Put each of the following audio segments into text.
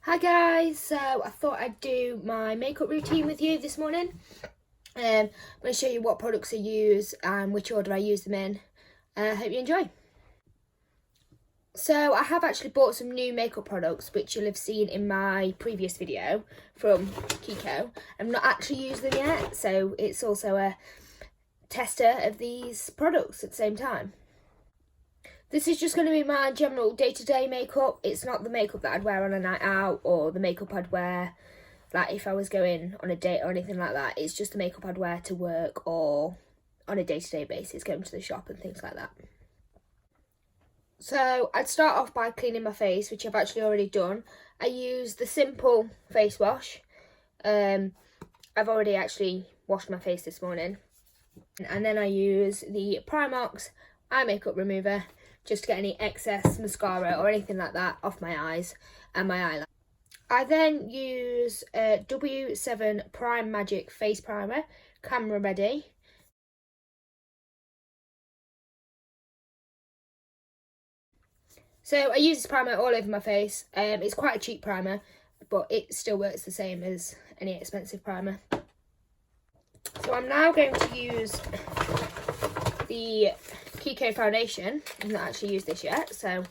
Hi guys, so I thought I'd do my makeup routine with you this morning. I'm going to show you what products I use and which order I use them in. Hope you enjoy. So I have actually bought some new makeup products which you'll have seen in my previous video from Kiko. I've not actually used them yet, so it's also a tester of these products at the same time. This is just going to be my general day-to-day makeup. It's not the makeup that I'd wear on a night out or the makeup I'd wear like if I was going on a date or anything like that. It's just the makeup I'd wear to work or on a day-to-day basis, going to the shop and things like that. So I'd start off by cleaning my face, which I've actually already done. I use the Simple face wash. I've already actually washed my face this morning. And then I use the Primark's eye makeup remover just to get any excess mascara or anything like that off my eyes and my eyeliner. I then use W7 Prime Magic Face Primer, camera ready. So I use this primer all over my face. It's quite a cheap primer, but it still works the same as any expensive primer. So I'm now going to use the Kiko foundation. I've not actually used this yet, so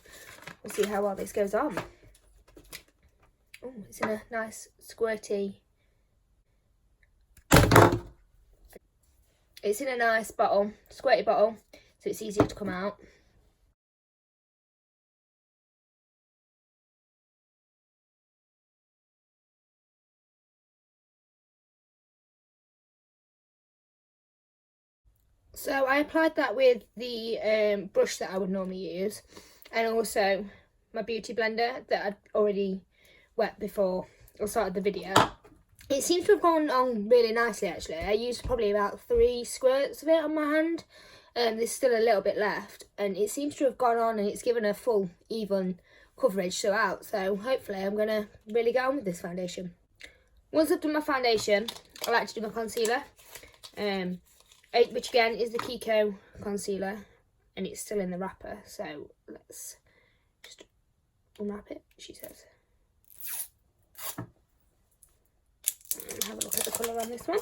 we'll see how well this goes on. Oh, it's in a nice squirty. It's in a nice bottle, squirty bottle, so it's easier to come out. So I applied that with the brush that I would normally use, and also my beauty blender that I'd already wet before I started the video. It seems to have gone on really nicely actually. I used probably about 3 squirts of it on my hand, and there's still a little bit left, and it seems to have gone on and it's given a full even coverage throughout, so hopefully I'm going to really get on with this foundation. Once I've done my foundation, I like to do my concealer. Which again is the Kiko concealer, and it's still in the wrapper, so let's just unwrap it, she says. And have a look at the colour on this one.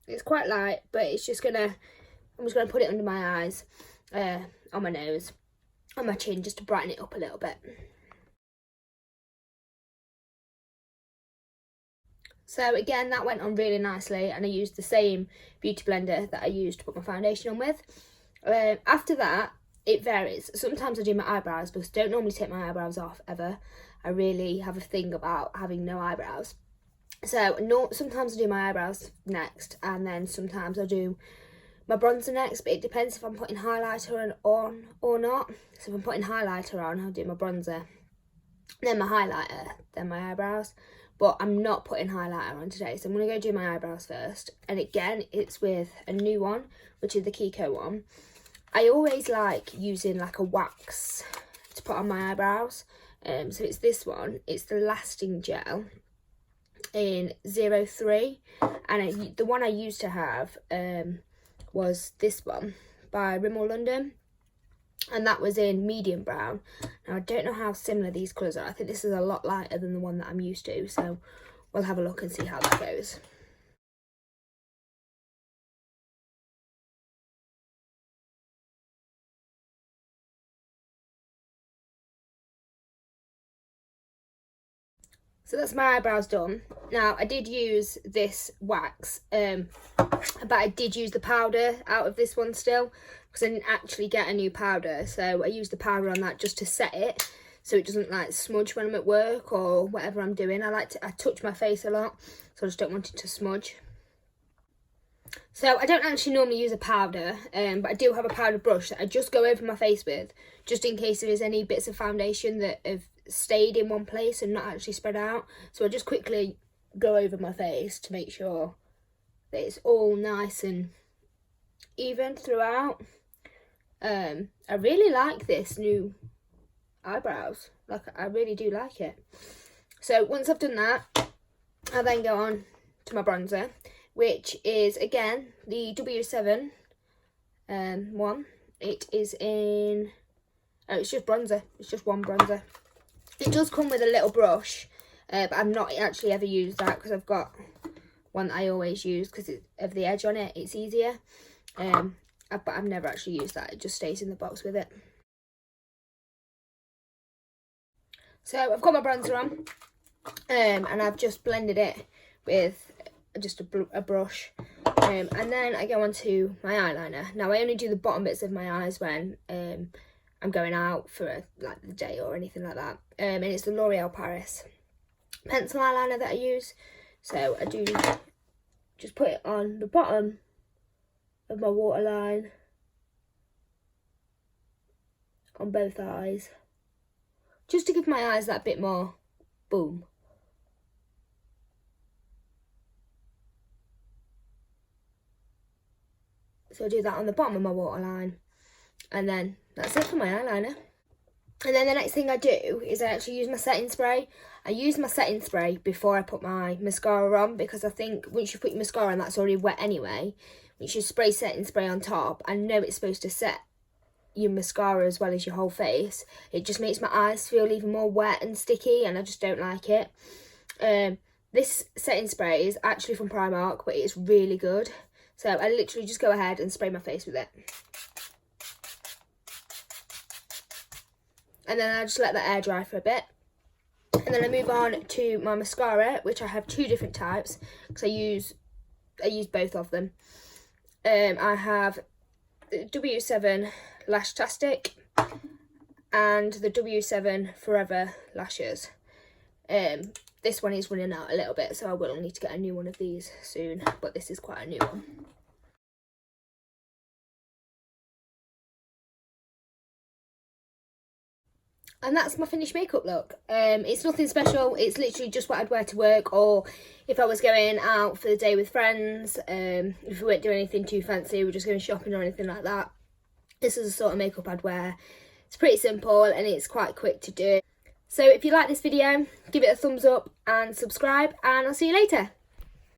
It's quite light, but I'm just gonna put it under my eyes, on my nose, on my chin, just to brighten it up a little bit. So again, that went on really nicely, and I used the same beauty blender that I used to put my foundation on with. After that, it varies. Sometimes I do my eyebrows because I don't normally take my eyebrows off ever. I really have a thing about having no eyebrows. So sometimes I do my eyebrows next, and then sometimes I do my bronzer next, but it depends if I'm putting highlighter on or not. So if I'm putting highlighter on, I'll do my bronzer, then my highlighter, then my eyebrows. But I'm not putting highlighter on today, so I'm going to go do my eyebrows first. And again, it's with a new one, which is the Kiko one. I always like using like a wax to put on my eyebrows. So it's this one. It's the Lasting Gel in 03. And the one I used to have was this one by Rimmel London. And that was in medium brown. Now I don't know how similar these colours are. I think this is a lot lighter than the one that I'm used to, so we'll have a look and see how that goes. So that's my eyebrows done. Now I did use this wax, but I did use the powder out of this one still, because I didn't actually get a new powder, so I used the powder on that just to set it so it doesn't like smudge when I'm at work or whatever I'm doing. I touch my face a lot, so I just don't want it to smudge. So I don't actually normally use a powder, but I do have a powder brush that I just go over my face with, just in case there is any bits of foundation that have stayed in one place and not actually spread out. So I just quickly go over my face to make sure that it's all nice and even throughout. I really like this new eyebrows. Like, I really do like it. So once I've done that, I then go on to my bronzer, which is again the W7 one It is in, oh, it's just bronzer. It's just one bronzer. It does come with a little brush, but I've not actually ever used that because I've got one that I always use because of the edge on it. It's easier. But I've never actually used that. It just stays in the box with it. So I've got my bronzer on, and I've just blended it with just a brush. And then I go on to my eyeliner. Now I only do the bottom bits of my eyes when I'm going out for like the day or anything like that. And it's the L'Oreal Paris pencil eyeliner that I use. So I do just put it on the bottom of my waterline on both eyes, just to give my eyes that bit more boom. So I do that on the bottom of my waterline, and then that's it for my eyeliner. And then the next thing I do is I actually use my setting spray. I use my setting spray before I put my mascara on, because I think once you put your mascara on, that's already wet anyway. You should spray setting spray on top. I know it's supposed to set your mascara as well as your whole face. It just makes my eyes feel even more wet and sticky, and I just don't like it. This setting spray is actually from Primark, but it's really good. So I literally just go ahead and spray my face with it. And then I just let that air dry for a bit. And then I move on to my mascara, which I have two different types because I use both of them. I have the W7 Lashtastic and the W7 Forever Lashes. This one is running out a little bit, so I will need to get a new one of these soon, but this is quite a new one. And that's my finished makeup look. It's nothing special. It's literally just what I'd wear to work, or if I was going out for the day with friends. If we weren't doing anything too fancy, we're just going shopping or anything like that. This is the sort of makeup I'd wear. It's pretty simple and it's quite quick to do. So if you like this video, give it a thumbs up and subscribe, and I'll see you later.